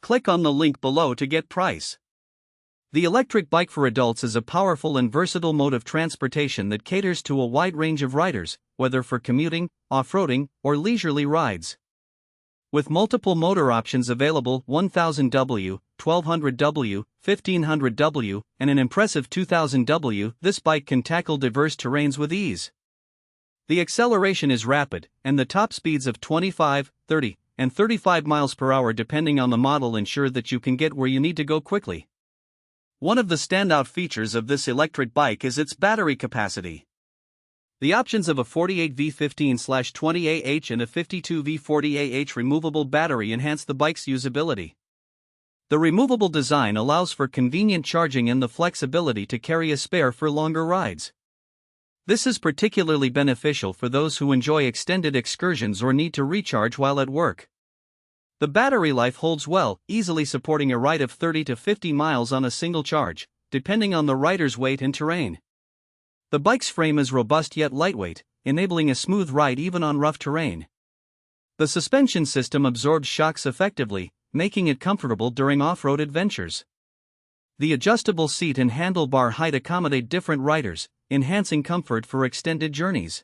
Click on the link below to get price. The electric bike for adults is a powerful and versatile mode of transportation that caters to a wide range of riders, whether for commuting, off-roading, or leisurely rides. With multiple motor options available, 1000W, 1200W, 1500W, and an impressive 2000W, this bike can tackle diverse terrains with ease. The acceleration is rapid, and the top speeds of 25, 30, and 35 miles per hour depending on the model ensure that you can get where you need to go quickly. One of the standout features of this electric bike is its battery capacity. The options of a 48V15/20AH and a 52V 40AH removable battery enhance the bike's usability. The removable design allows for convenient charging and the flexibility to carry a spare for longer rides. This is particularly beneficial for those who enjoy extended excursions or need to recharge while at work. The battery life holds well, easily supporting a ride of 30 to 50 miles on a single charge, depending on the rider's weight and terrain. The bike's frame is robust yet lightweight, enabling a smooth ride even on rough terrain. The suspension system absorbs shocks effectively, making it comfortable during off-road adventures. The adjustable seat and handlebar height accommodate different riders, enhancing comfort for extended journeys.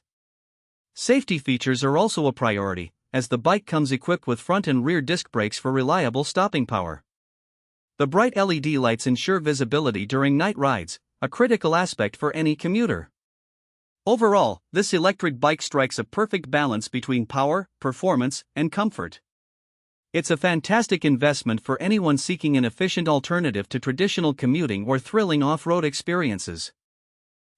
Safety features are also a priority, as the bike comes equipped with front and rear disc brakes for reliable stopping power. The bright LED lights ensure visibility during night rides, a critical aspect for any commuter. Overall, this electric bike strikes a perfect balance between power, performance, and comfort. It's a fantastic investment for anyone seeking an efficient alternative to traditional commuting or thrilling off-road experiences.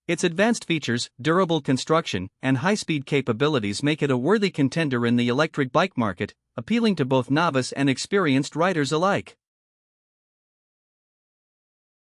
Its advanced features, durable construction, and high-speed capabilities make it a worthy contender in the electric bike market, appealing to both novice and experienced riders alike.